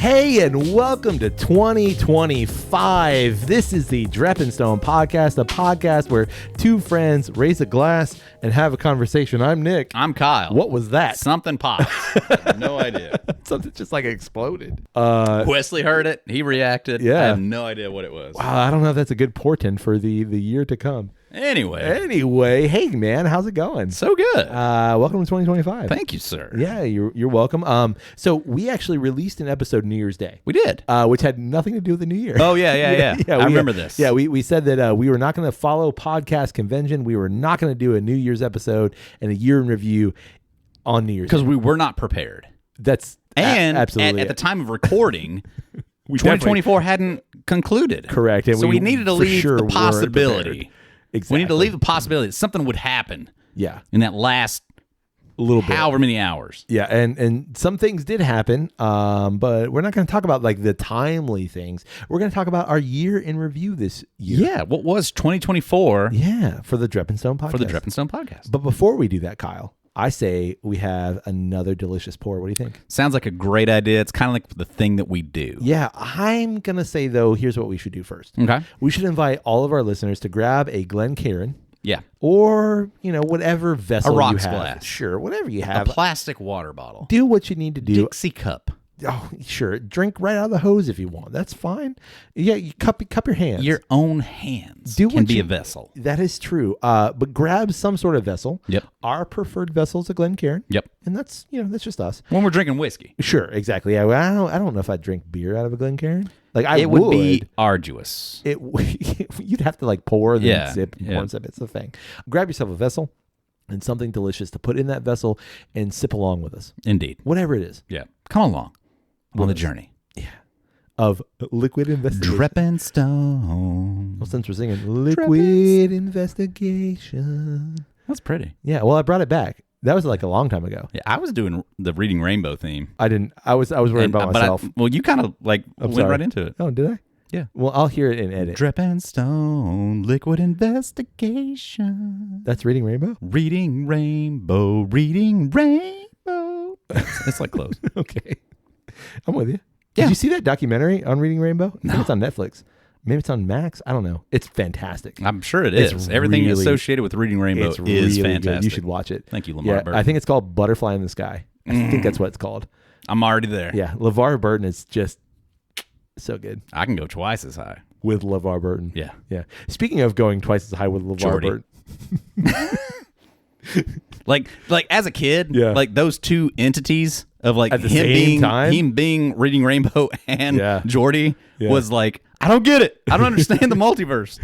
Hey, and welcome to 2025. This is the Dreppin' Stone podcast, a podcast where two friends raise a glass and have a conversation. I'm Nick. I'm Kyle. What was that? Something popped. No idea. Something just like exploded. Wesley heard it. He reacted. Yeah. I have no idea what it was. Wow, I don't know if that's a good portent for the year to come. Anyway, hey man, how's it going? so good. Welcome to 2025. Thank you, sir. Yeah, you're welcome. So we actually released an episode New Year's Day. We did. Which had nothing to do with the new year. Oh, yeah. I remember this. Yeah, we said that we were not going to follow podcast convention. We were not going to do a New Year's episode and a year in review on New Year's. Because we were not prepared. That's absolutely at the time of recording, 2024 hadn't concluded. Correct. And so we needed to leave the possibility. Exactly. We need to leave the possibility that something would happen. Yeah. In that last little bit. however many hours. Yeah, and some things did happen, but we're not going to talk about like the timely things. We're going to talk about our year in review this year. Yeah, what was 2024? Yeah, for the Dreppin' Stone podcast. For the Dreppin' Stone podcast. But before we do that, Kyle, I say we have another delicious pour. What do you think? Sounds like a great idea. It's kind of like the thing that we do. Yeah, I'm going to say, though, here's what we should do first. Okay. We should invite all of our listeners to grab a Glencairn. Yeah. Or, whatever vessel you have. A rocks glass. Sure, whatever you have. A plastic water bottle. Do what you need to do. Dixie cup. Oh, sure. Drink right out of the hose if you want. That's fine. Yeah, you cup your hands. Your own hands can be a vessel. That is true. But grab some sort of vessel. Yep. Our preferred vessel is a Glencairn. Yep. And that's just us. When we're drinking whiskey. Sure, exactly. Yeah, well, I don't know if I'd drink beer out of a Glencairn. Like it would be arduous. You'd have to like pour and then sip and pour and sip. It's the thing. Grab yourself a vessel and something delicious to put in that vessel and sip along with us. Indeed. Whatever it is. Yeah. Come along on the journey. Yeah. Of liquid investigation. Dreppin' Stone. Well, since we're singing liquid investigation. That's pretty. Yeah. Well, I brought it back. That was like a long time ago. Yeah, I was doing the Reading Rainbow theme. I didn't. I was worried about myself. You kind of went right into it. Oh, did I? Yeah. Well, I'll hear it in edit. Dreppin' Stone, liquid investigation. That's Reading Rainbow? Reading Rainbow, Reading Rainbow. It's like close. Okay. I'm with you. Yeah. Did you see that documentary on Reading Rainbow? I No. think it's on Netflix. Maybe it's on Max. I don't know. It's fantastic. I'm sure it is. Everything associated with Reading Rainbow is really fantastic. Good. You should watch it. Thank you, LeVar Yeah, Burton. I think it's called Butterfly in the Sky. I think that's what it's called. I'm already there. Yeah. LeVar Burton is just so good. I can go twice as high. With LeVar Burton. Yeah. Yeah. Speaking of going twice as high with LeVar Jordy. Burton. Like as a kid, Yeah. like those two entities of like At the same time? him being Reading Rainbow and Yeah. Jordy Yeah. was like, I don't get it. I don't understand the multiverse.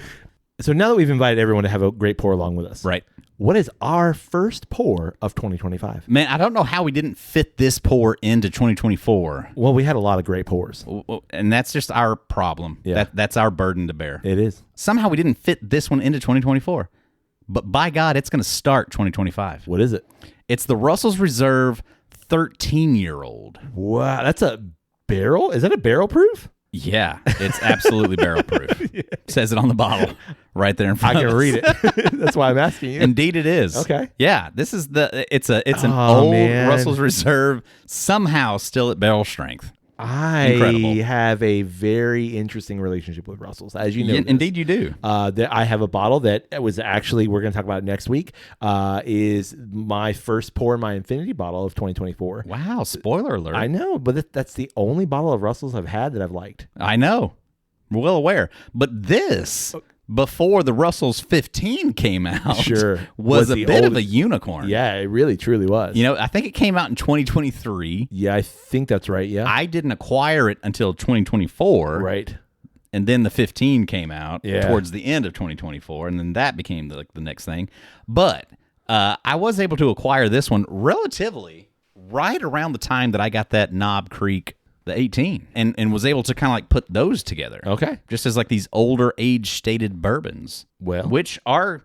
So now that we've invited everyone to have a great pour along with us. Right. What is our first pour of 2025? Man, I don't know how we didn't fit this pour into 2024. Well, we had a lot of great pours. And that's just our problem. Yeah. That's our burden to bear. It is. Somehow we didn't fit this one into 2024. But by God, it's going to start 2025. What is it? It's the Russell's Reserve 13-year-old. Wow, that's a barrel? Is that a barrel proof? Yeah, it's absolutely barrel proof. Says it on the bottle right there in front I of can us. read it. That's why I'm asking you. Indeed it is. Okay. Yeah, this is it's an Oh, old man. Russell's Reserve, somehow still at barrel strength. I Incredible. have a very interesting relationship with Russell's, as you know. Indeed you do. I have a bottle that was actually, we're going to talk about it next week, is my first pour in my Infinity bottle of 2024. Wow, spoiler alert. I know, but that's the only bottle of Russell's I've had that I've liked. I know. We're well aware. But this, before the Russell's 15 came out, Sure. was a the bit of oldest. a unicorn. Yeah, it really, truly was. I think it came out in 2023. Yeah, I think that's right. Yeah. I didn't acquire it until 2024. Right. And then the 15 came out Yeah. towards the end of 2024, and then that became the next thing. But I was able to acquire this one relatively right around the time that I got that Knob Creek, the 18, and was able to kind of like put those together. Okay. Just as like these older age-stated bourbons, Well. which are,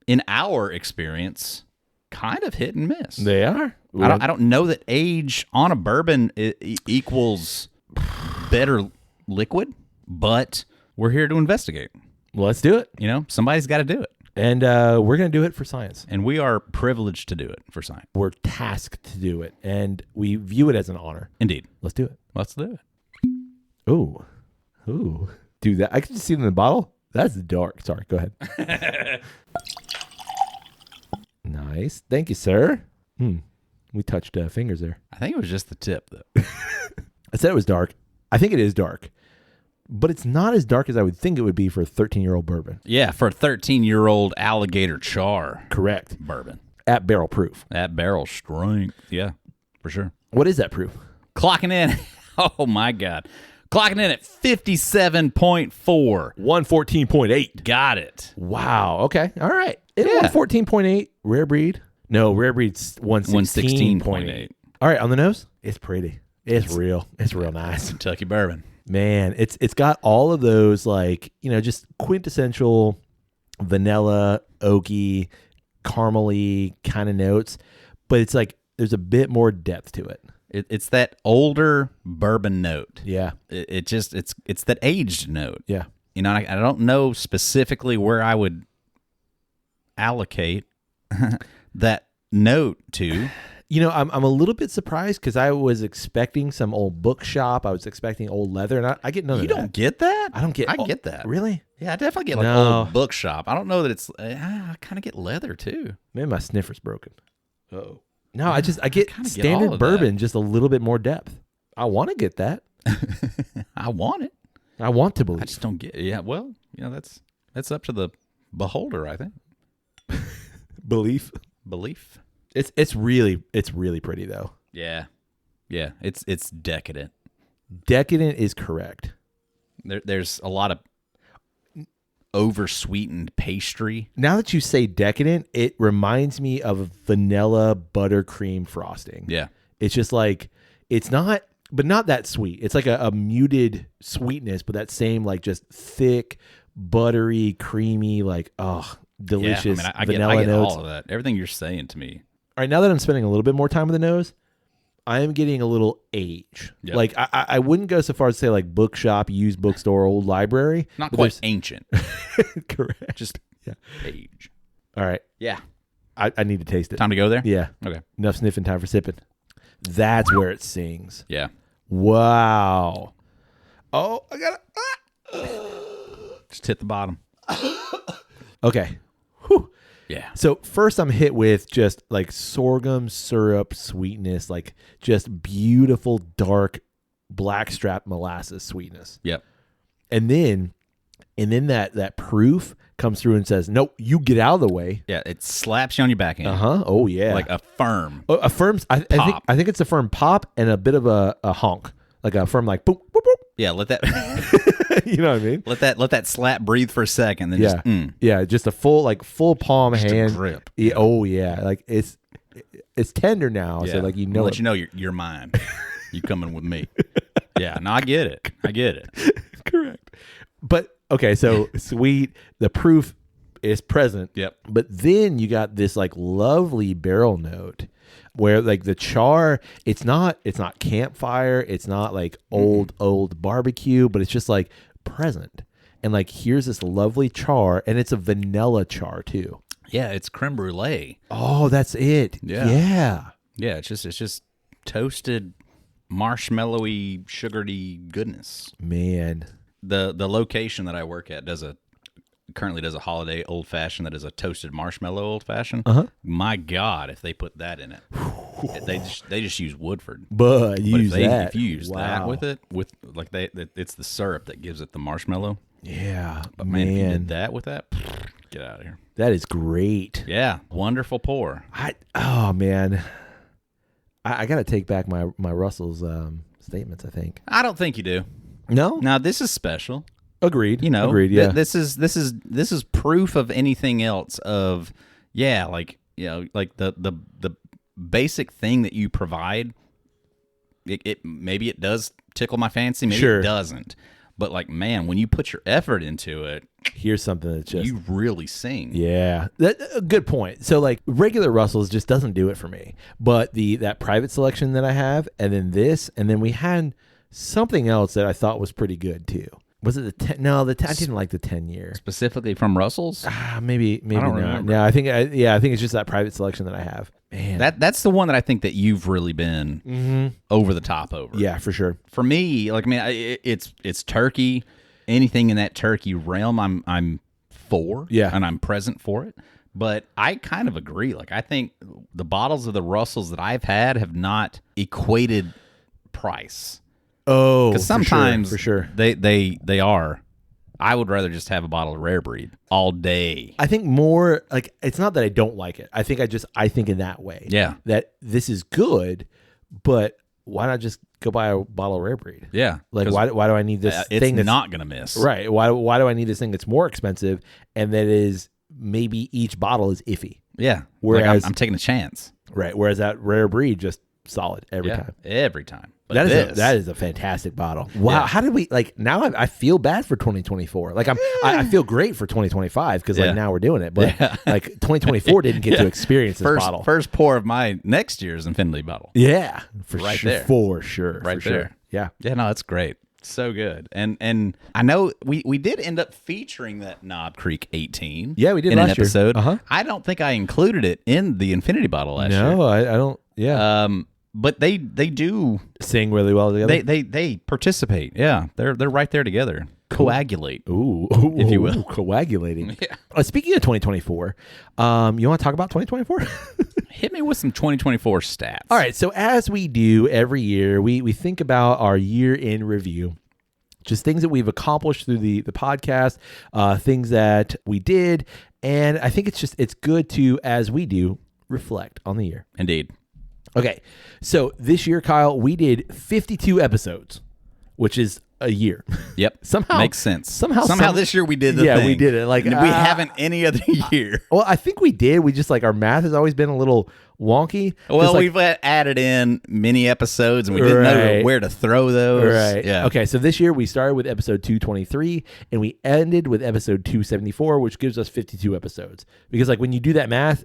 in our experience, kind of hit and miss. They are. I don't know that age on a bourbon equals better liquid, but we're here to investigate. Well, let's do it. Somebody's got to do it. And we're going to do it for science. And we are privileged to do it for science. We're tasked to do it. And we view it as an honor. Indeed. Let's do it. Let's do it. Ooh. Dude, that I can just see it in the bottle. That's dark. Sorry, go ahead. Nice. Thank you, sir. We touched fingers there. I think it was just the tip, though. I said it was dark. I think it is dark. But it's not as dark as I would think it would be for a 13-year-old bourbon. Yeah, for a 13-year-old alligator char. Correct. Bourbon. At barrel proof. At barrel strength. Yeah, for sure. What is that proof? Clocking in. Oh, my God. Clocking in at 57.4. 114.8. Got it. Wow. Okay. All right. 114.8. Rare breed. No, rare breed's 116.8. All right. On the nose, it's pretty. It's real. It's real nice. Kentucky bourbon. Man, it's got all of those, like, just quintessential vanilla, oaky, caramely kind of notes, but it's like there's a bit more depth to it. It's that older bourbon note. Yeah. It's that aged note. Yeah. I don't know specifically where I would allocate that note to. I'm a little bit surprised because I was expecting some old bookshop. I was expecting old leather, and I get none of that. You don't get that? I don't get. I get that. Really? Yeah, I definitely get old bookshop. I don't know that it's. I kind of get leather too. Maybe my sniffer's broken. Oh no, I get standard bourbon, just a little bit more depth. I want to get that. I want it. I want to believe. I just don't get. Yeah, well, that's up to the beholder, I think. Belief. It's really pretty though. Yeah. It's decadent. Decadent is correct. There's a lot of over-sweetened pastry. Now that you say decadent, it reminds me of vanilla buttercream frosting. Yeah. It's just like, it's not, but not that sweet. It's like a muted sweetness, but that same like just thick, buttery, creamy, like, delicious vanilla I get notes. all of that. Everything you're saying to me. All right, now that I'm spending a little bit more time with the nose, I am getting a little age. Yep. Like I wouldn't go so far as to say like bookshop, used bookstore, old library. Not quite ancient. Correct. Just age. All right. Yeah. I need to taste it. Time to go there? Yeah. Okay. Enough sniffing, time for sipping. That's where it sings. Yeah. Wow. Oh, I got it. Just hit the bottom. Okay. Whew. Yeah. So first I'm hit with just like sorghum syrup sweetness, like just beautiful dark blackstrap molasses sweetness. Yep. And then that proof comes through and says, "Nope, you get out of the way." Yeah, it slaps you on your backhand. Oh yeah. Like a firm. A firm I think it's a firm pop and a bit of a honk. Like a firm like boop boop boop. Yeah, let that you know what I mean? Let that slap breathe for a second, then just a full palm just hand a grip. Yeah, oh yeah, like it's tender now, so like I'll let you know you're mine. You coming with me? Yeah, no, I get it. Correct. But okay, so sweet. The proof is present. Yep. But then you got this like lovely barrel note where like the char, it's not campfire, it's not like old barbecue, but it's just like present. And like here's this lovely char, and it's a vanilla char too. Yeah, it's creme brulee. Oh, that's it. Yeah. Yeah, it's just toasted marshmallowy, sugary goodness. Man. The location that I work at currently does a holiday old fashioned that is a toasted marshmallow old fashioned. My God, if they put that in it, they just use Woodford. But if you use that with it, it's the syrup that gives it the marshmallow. Yeah, but man, if you did that with that, get out of here. That is great. Yeah, wonderful pour. I got to take back my Russell's statements. I think. I don't think you do. No. Now this is special. Agreed. Agreed. Yeah. This is proof of anything else. Of like the basic thing that you provide. It maybe it does tickle my fancy. Maybe it doesn't. But like, man, when you put your effort into it, here's something that just you really sing. Yeah, a good point. So like regular Russell's just doesn't do it for me. But that private selection that I have, and then this, and then we had something else that I thought was pretty good too. Was it the 10? No, I didn't like the 10-year. Specifically from Russell's? Maybe don't not. remember. No, I think it's just that private selection that I have. Man, That's the one that I think that you've really been over the top over. yeah, for sure. For me, like, I mean, it's turkey. Anything in that turkey realm, I'm for. Yeah. And I'm present for it. But I kind of agree. Like, I think the bottles of the Russells that I've had have not equated price. Oh, Because sometimes for sure. they are. I would rather just have a bottle of Rare Breed all day. I think more like it's not that I don't like it. I think I think in that way. Yeah. That this is good, but why not just go buy a bottle of Rare Breed? Yeah. Like 'Cause, why do I need this it's thing that's not going to miss. right? Why do I need this thing that's more expensive and that is maybe each bottle is iffy? Yeah. Whereas- like I'm taking a chance. Right. Whereas that Rare Breed just solid every Yeah. time. Every time. But That is a fantastic bottle. Wow. Yeah. How did we like now I feel bad for 2024. Like I feel great for 2025 because Yeah. like now we're doing it. But like 2024 didn't get to experience this First, bottle. first pour of my next year's Infinity bottle. Yeah. For Right sure. there. For sure. Right for sure. there. Yeah. Yeah, no, that's great. So good. And I know we did end up featuring that Knob Creek 18. Yeah, we did in an last year. episode. Uh-huh. I don't think I included it in the Infinity bottle last year. No, I don't. Yeah. But they do Sing really well together. they participate. Yeah. They're right there together. Coagulate. Ooh, if you will. coagulating. Yeah. Speaking of 2024, you want to talk about 2024? Hit me with some 2024 stats. All right. So as we do every year, we think about our year in review, just things that we've accomplished through the podcast, things that we did, and I think it's good to, as we do, reflect on the year. Indeed. Okay. So this year, Kyle, we did 52 episodes, which is a year. Yep. Somehow makes sense. Somehow this year we did the Yeah, thing. we did it. Like we haven't any other year. Well, I think we did. We just like our math has always been a little wonky. Well, Just, like, we've added in mini episodes, and we didn't know Right. where to throw those. right. Yeah. Okay. So this year we started with episode 223 and we ended with episode 274, which gives us 52 episodes. Because like when you do that math,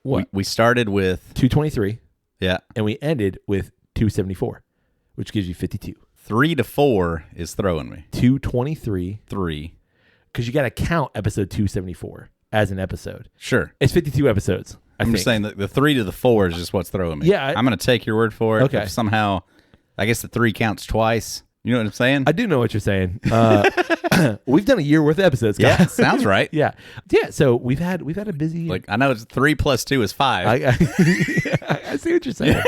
what We started with 223 yeah and we ended with 274, which gives you 52. 3 to 4 is throwing me 223 3. because you got to count episode 274 as an episode. Sure. It's 52 episodes. I'm just saying that the 3 to the 4 is just what's throwing me. Yeah, I'm going to take your word for it. Okay. If somehow, I guess the 3 counts twice. You know what I'm saying? I do know what you're saying. We've done a year worth of episodes, guys. Yeah, sounds right. Yeah. So we've had a busy year. Like I know it's 3 plus 2 is 5. I see what you're saying.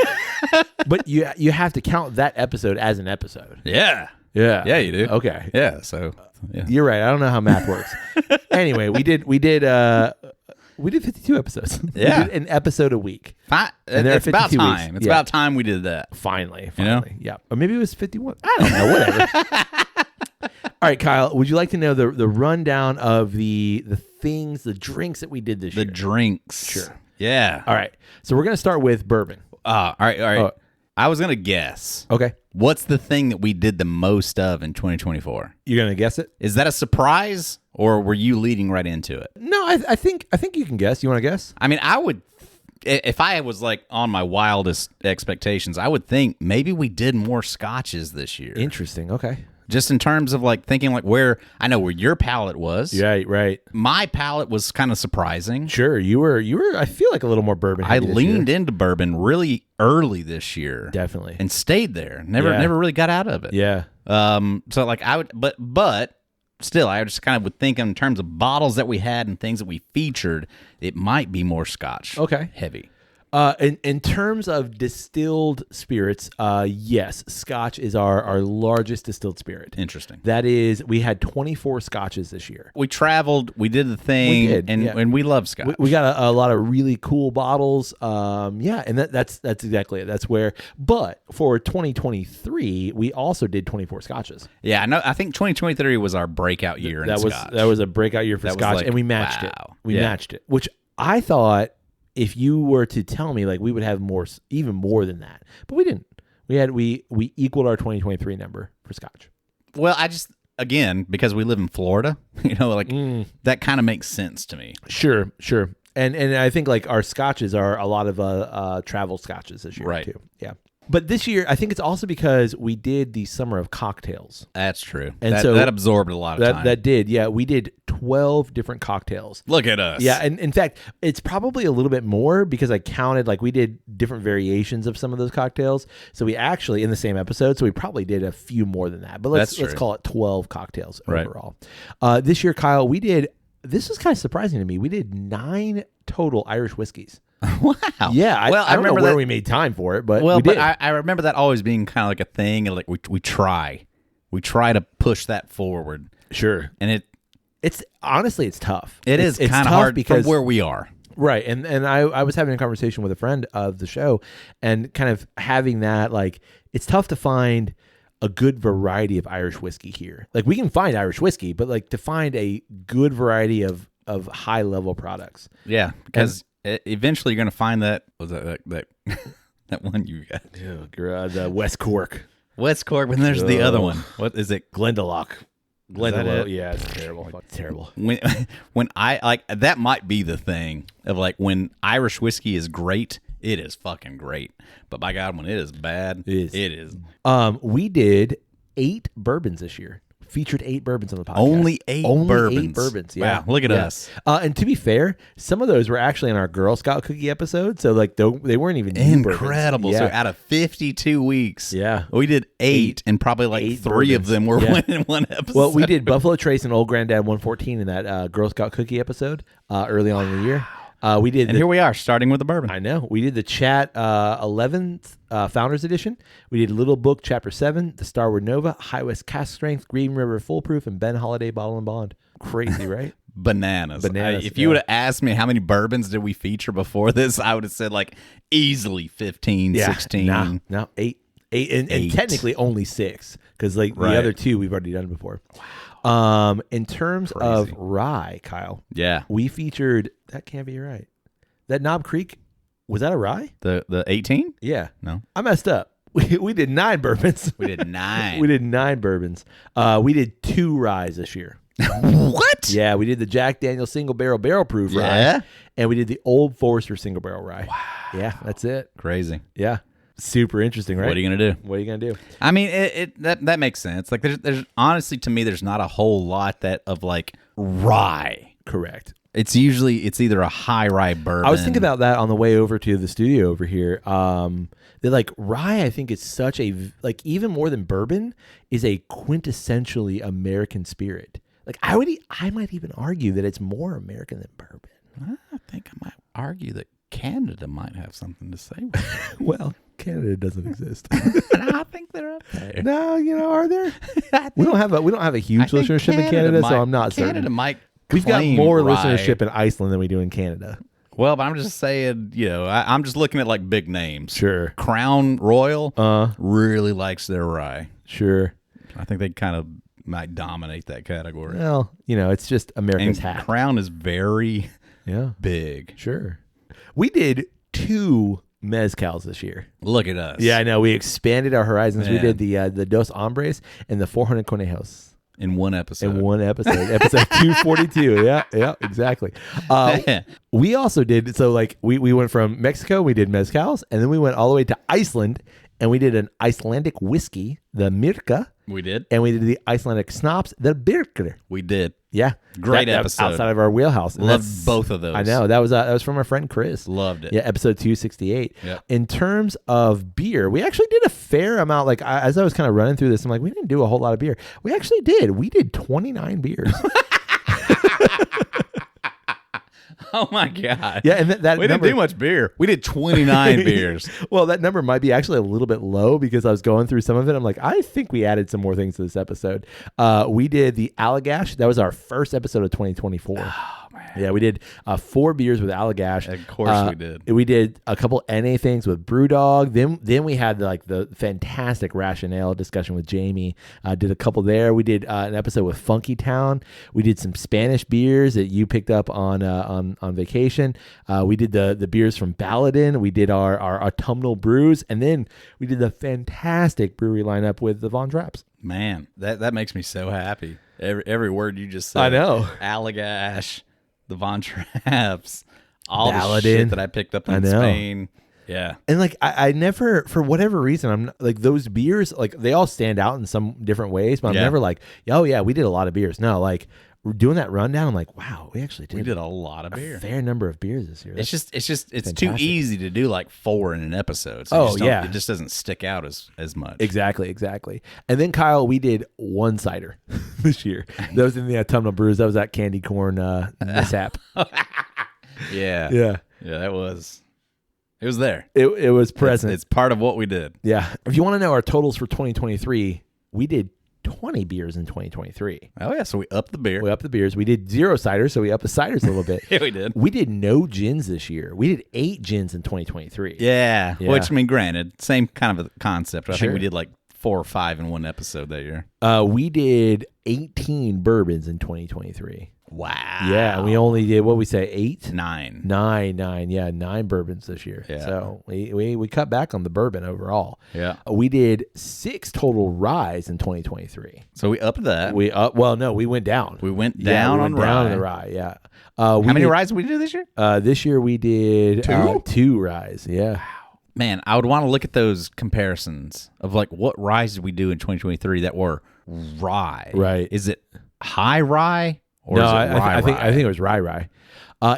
But you have to count that episode as an episode. yeah. Yeah. Yeah, you do. Okay. Yeah. So yeah. You're right. I don't know how math works. Anyway, we did 52 episodes. Yeah. We did an episode a week. And there are it's about 52 weeks. time. It's Yeah. about time we did that. Finally. know? Yeah. Or maybe it was 51. I don't know. Whatever. All right, Kyle, would you like to know the rundown of the things, the drinks that we did this The year? drinks. Sure. Yeah. All right. So we're going to start with bourbon. All right. Oh. I was going to guess. Okay. What's the thing that we did the most of in 2024? You're going to guess it? Is that a surprise, or were you leading right into it? No, I think you can guess. You want to guess? I mean, I would, if I was like on my wildest expectations, I would think maybe we did more scotches this year. Interesting. Okay. Just in terms of like thinking like where your palate was. Right. My palate was kind of surprising. Sure. You were. I feel like a little more bourbon. I heavy this leaned year. into bourbon really early this year. Definitely. And stayed there. Never really got out of it. Yeah. So like I would, but still, I just kind of would think in terms of bottles that we had and things that we featured, it might be more scotch. Okay. Heavy. In terms of distilled spirits, yes, Scotch is our largest distilled spirit. Interesting. That is, we had 24 Scotches this year. We traveled, we did the thing, We did, yeah. and we love scotch. We got a lot of really cool bottles. And that's exactly it. That's where. But for 2023, we also did 24 Scotches. Yeah, I think 2023 was our breakout year in scotch. That was a breakout year for That was Scotch, like, and we matched it. wow. We Yeah. matched it, which I thought if you were to tell me like we would have even more than that, but we didn't. We equaled our 2023 number for Scotch. Well, I just again because we live in Florida, that kind of makes sense to me. Sure. And I think like our Scotches are a lot of travel Scotches this year Right. too. Yeah. But this year, I think it's also because we did the Summer of Cocktails. That's true. And that, so that absorbed a lot of time. That did, yeah. We did 12 different cocktails. Look at us. Yeah, and in fact, it's probably a little bit more because I counted, like we did different variations of some of those cocktails. So we actually, in the same episode, so we probably did a few more than that. But let's call it 12 cocktails overall. This year, Kyle, this was kind of surprising to me. We did 9 total Irish whiskeys. Wow. Yeah, I don't know where that, we made time for it, but well, we did. But I remember that always being kind of like a thing, and like we try to push that forward. Sure, and it's honestly it's tough. It's kind of tough hard because from where we are. Right, and I was having a conversation with a friend of the show, and kind of having that, like, it's tough to find a good variety of Irish whiskey here. Like, we can find Irish whiskey, but like to find a good variety of high level products. Yeah, because eventually you're going to find that that one you got. The West Cork. West Cork, but then there's the other one. What is it? Glendalough. Glendalough. Yeah, it's terrible. It's terrible. When I like that might be the thing of like when Irish whiskey is great, it is fucking great. But by God, when it is bad, it is. We did 8 bourbons this year. Featured 8 bourbons on the podcast. Only 8 bourbons. Yeah. Wow, look at us. And to be fair, some of those were actually in our Girl Scout cookie episode. So like they weren't even incredible. Yeah. So out of 52 weeks, we did 8 and probably like 3 bourbons. of them were in one episode. Well, we did Buffalo Trace and Old Granddad 114 in that Girl Scout cookie episode early on in the year. We did, and here we are starting with the bourbon. I know. We did the Chat 11th Founders Edition. We did Little Book Chapter 7, the Starward Nova, High West Cask Strength, Green River Foolproof, and Ben Holiday Bottle and Bond. Crazy, right? Bananas. If you would have asked me how many bourbons did we feature before this, I would have said like easily 15, 16. No, 8. And technically only 6 because like the other 2 we've already done before. Wow. In terms of rye, Kyle, we featured, that can't be right. That Knob Creek, was that a rye? The 18? Yeah. No. I messed up. We did 9 bourbons. We did 9. We did 9 bourbons. We did 2 ryes this year. What? Yeah, we did the Jack Daniel's Single Barrel Proof rye. And we did the Old Forester Single Barrel rye. Wow. Yeah, that's it. Crazy. Yeah. Super interesting, right? What are you gonna do? What are you gonna do? I mean, that makes sense. Like, there's honestly to me, there's not a whole lot of like rye. Correct. It's either a high rye bourbon. I was thinking about that on the way over to the studio over here. That like rye, I think is such a like even more than bourbon is a quintessentially American spirit. Like I might even argue that it's more American than bourbon. I think I might argue that Canada might have something to say. Well, Canada doesn't exist. I think they're up there. No, are there? We don't have a huge listenership in Canada, so I'm not certain. Canada might. We've got more rye. listenership in Iceland than we do in Canada. Well, but I'm just saying, I'm just looking at like big names. Sure. Crown Royal really likes their rye. Sure. I think they kind of might dominate that category. Well, it's just America's hat. Crown is very big. Sure. We did 2 mezcals this year. Look at us. Yeah, I know. We expanded our horizons. Man. We did the Dos Hombres and the 400 Conejos. In one episode. Episode 242. Yeah, exactly. We also did, so like we went from Mexico, we did mezcals, and then we went all the way to Iceland, and we did an Icelandic whiskey, the Mirka. We did. And we did the Icelandic schnapps, the Birkir. We did. Yeah. Great that episode. Outside of our wheelhouse. Loved both of those. I know. That was from our friend Chris. Loved it. Yeah, episode 268. Yep. In terms of beer, we actually did a fair amount. Like, as I was kind of running through this, I'm like, we didn't do a whole lot of beer. We actually did. We did 29 beers. Oh my God. Yeah, and that we number, didn't do much beer. We did 29 beers. Well, that number might be actually a little bit low because I was going through some of it. I'm like, I think we added some more things to this episode. We did the Allagash. That was our first episode of 2024. Oh, man. Yeah, we did 4 beers with Allagash. Of course we did. We did a couple NA things with Brewdog. Then we had like the fantastic rationale discussion with Jamie. Did a couple there. We did an episode with Funky Town. We did some Spanish beers that you picked up on vacation. We did the beers from Baladin. We did our autumnal brews, and then we did the fantastic brewery lineup with the Von Drapps. Man, that makes me so happy. Every word you just said. I know. Allagash, the Von Trapps, all Baladin. the shit that I picked up in Spain. Yeah. And like I never, for whatever reason, I'm not, like those beers, like they all stand out in some different ways, but I'm Yeah. never like, oh yeah, we did a lot of beers. No, like we're doing that rundown. I'm like, wow, we actually did. We did a lot of beer. a fair number of beers this year. It's just too fantastic. easy to do like 4 in an episode. So Oh, you just don't- yeah. it just doesn't stick out as much. Exactly. And then Kyle, we did one cider this year. That was in the Autumnal Brews. That was that candy corn mishap. Yeah, Yeah, It was there. it was present. It's part of what we did. Yeah. If you want to know our totals for 2023, we did 20 beers in 2023. Oh yeah, so we upped the beer. We upped the beers. We did 0 ciders, so we upped the ciders a little bit. Yeah, we did. We did no gins this year. We did 8 gins in 2023. Yeah, Yeah. which I mean, granted, same kind of a concept. I Sure. think we did like 4 or 5 in one episode that year. We did 18 bourbons in 2023. Wow. Yeah, we only did, what we say, 8? 9. 9. Yeah, 9 bourbons this year. Yeah. So we cut back on the bourbon overall. Yeah. We did 6 total ryes in 2023. So we upped that. We we went down. We went Yeah, down we on went down rye. on the rye. Yeah. How many ryes did we do this year? This year we did 2? 2 ryes. Yeah. Man, I would want to look at those comparisons of like what ryes did we do in 2023 that were rye. Right. Is it high rye or No, is it I rye think it was rye.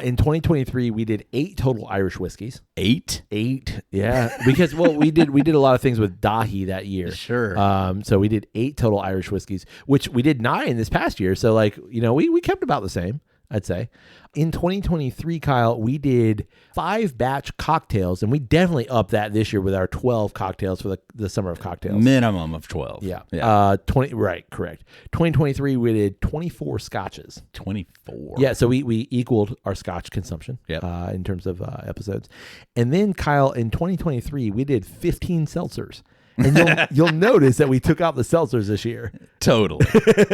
In 2023, we did 8 total Irish whiskeys. 8? 8, yeah, because we did a lot of things with Dahi that year. Sure. So we did 8 total Irish whiskeys, which we did 9 this past year. So like we kept about the same, I'd say. In 2023, Kyle, we did 5 batch cocktails, and we definitely upped that this year with our 12 cocktails for the summer of cocktails. Minimum of 12. Yeah. Yeah. 20. Right. Correct. 2023, we did 24 scotches. 24. Yeah, so we equaled our Scotch consumption Yep. in terms of episodes. And then, Kyle, in 2023, we did 15 seltzers. And you'll notice that we took out the seltzers this year. Totally.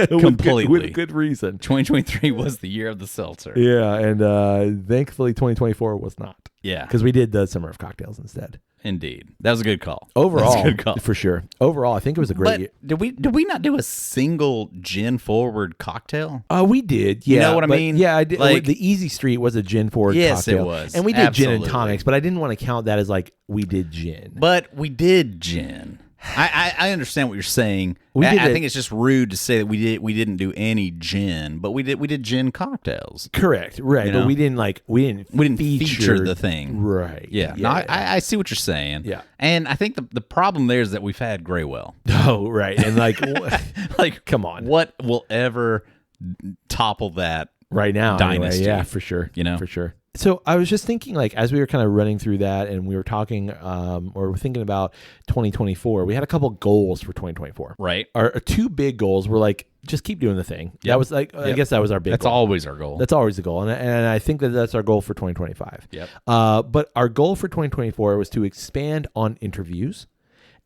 Completely. With good reason. 2023 was the year of the seltzer. Yeah, and thankfully 2024 was not. Yeah. Because we did the Summer of Cocktails instead. Indeed. That was a good call. Overall, That's a good call. for sure. Overall, I think it was a great year. But did we not do a single gin forward cocktail? We did, yeah. You know what I but mean? Yeah, I did. Like- the Easy Street was a gin forward Yes, it cocktail. was. And we did gin and Absolutely. tonics, but I didn't want to count that as like we did gin. But we did gin. I understand what you're saying. We did I it- think it's just rude to say that we didn't do any gin, but we did gin cocktails. Correct, right? You But know? we didn't feature the thing. right? Yeah. No, I see what you're saying. Yeah. And I think the problem there is that we've had Graywell. Oh, right, and like, Like, come on, what will ever topple that? right now, anyway. Dynasty. Yeah, for sure, You know? for sure. So I was just thinking, like, as we were kind of running through that, and we were talking, or we're thinking about 2024. We had a couple goals for 2024. Right. Our 2 big goals were like, just keep doing the thing. That Yep. was like, I Yep. guess that was our big. That's goal. always our goal. That's always the goal, and I think that's our goal for 2025. Yep. But our goal for 2024 was to expand on interviews,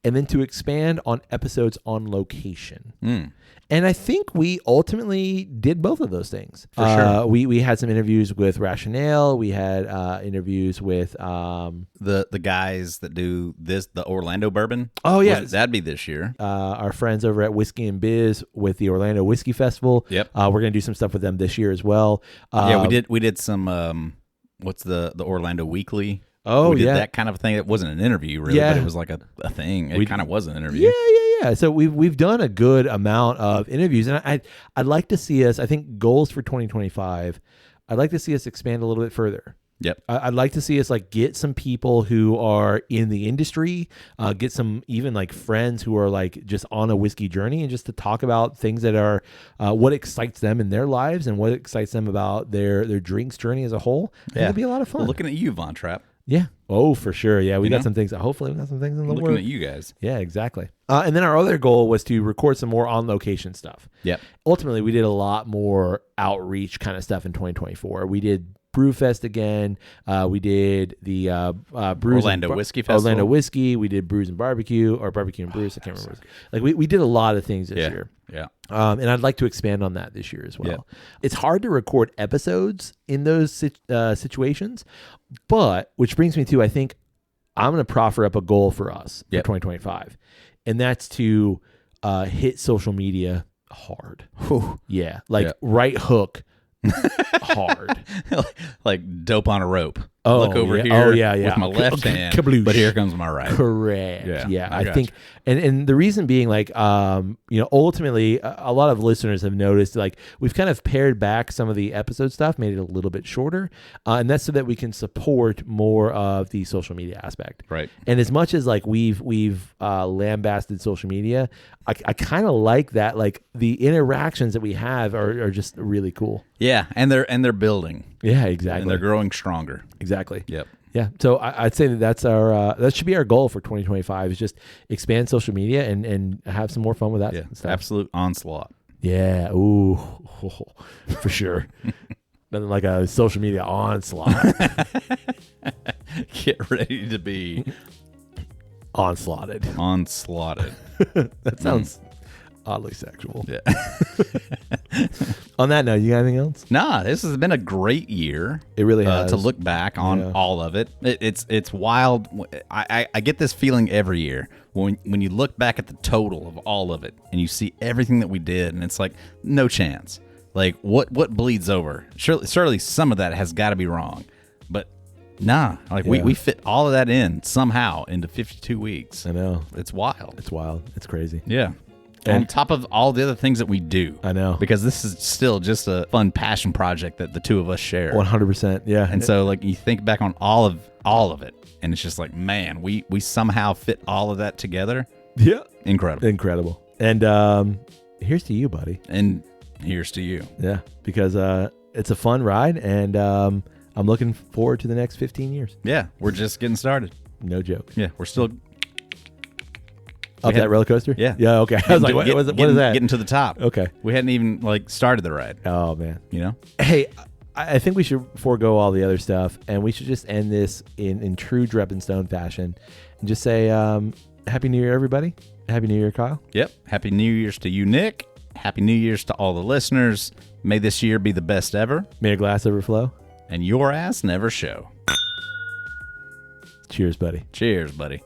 and then to expand on episodes on location. And I think we ultimately did both of those things. For sure. We had some interviews with Rationale. We had interviews with The guys that do the Orlando Bourbon. Oh, yeah. That'd be this year. our friends over at Whiskey and Biz with the Orlando Whiskey Festival. Yep. We're going to do some stuff with them this year as well. Yeah, we did some what's the Orlando Weekly? Oh, we did yeah. that kind of thing. It wasn't an interview really, Yeah. but it was like a thing. It kind of was an interview. Yeah. So we've done a good amount of interviews, and I'd like to see us. I think goals for 2025. I'd like to see us expand a little bit further. Yep. I'd like to see us like get some people who are in the industry, get some even like friends who are like just on a whiskey journey, and just to talk about things that are what excites them in their lives and what excites them about their drinks journey as a whole. I think it'd be a lot of fun. Well, looking at you, Von Trapp. Yeah. Oh, for sure. Yeah, we You got know? some things. Hopefully, we got some things in the Looking works. at you guys. Yeah, exactly. And then our other goal was to record some more on location stuff. Yep. Ultimately, we did a lot more outreach kind of stuff in 2024. We did Brewfest again. We did the Brews Orlando Whiskey Festival. Orlando Whiskey. We did Brews and Barbecue, or Barbecue and Brews. I can't remember. Like we did a lot of things this year. Yeah. And I'd like to expand on that this year as well. Yep. It's hard to record episodes in those situations, but which brings me to, I think I'm going to proffer up a goal for us for Yep. 2025, and that's to hit social media hard. Yeah, like Yep. right hook hard. Like dope on a rope. Oh, look over yeah. here Oh, yeah, yeah. with my left hand, Kabloosh. but here comes my right. Correct. Yeah, I I got think, and the reason being, like, ultimately, a lot of listeners have noticed, like, we've kind of pared back some of the episode stuff, made it a little bit shorter, and that's so that we can support more of the social media aspect. Right. And as much as like we've lambasted social media, I kind of like that. Like the interactions that we have are just really cool. Yeah, and they're building. Yeah, exactly. And they're growing stronger. Exactly. Yep. Yeah. So I'd say that's our that should be our goal for 2025 is just expand social media and have some more fun with that Yeah. stuff. Absolute onslaught. Yeah. Ooh, for sure. Nothing like a social media onslaught. Get ready to be Onslaughted. onslaughted. That sounds oddly sexual. Yeah. On that note, you got anything else? Nah, this has been a great year. It really has. To look back on Yeah. all of it. It's wild. I get this feeling every year when you look back at the total of all of it and you see everything that we did, and it's like no chance. Like what bleeds over? Surely some of that has got to be wrong, but nah. Like Yeah. we fit all of that in somehow into 52 weeks. I know. It's wild. It's wild. It's crazy. Yeah. And- On top of all the other things that we do. I know. Because this is still just a fun passion project that the two of us share. 100%. Yeah. And so like you think back on all of it, and it's just like, man, we somehow fit all of that together. yeah. Incredible. And here's to you, buddy. And here's to you. Yeah. Because it's a fun ride, and I'm looking forward to the next 15 years. Yeah, we're just getting started. No joke. Yeah, we're still Up had- that roller coaster? Yeah. Yeah. Okay. I was like, what is that? Getting to the top. Okay. We hadn't even like started the ride, Oh, man. you know? Hey, I think we should forego all the other stuff, and we should just end this in true Drep and Stone fashion and just say Happy New Year, everybody. Happy New Year, Kyle. Yep. Happy New Year's to you, Nick. Happy New Year's to all the listeners. May this year be the best ever, May a glass overflow. and your ass never show. Cheers, buddy. Cheers, buddy.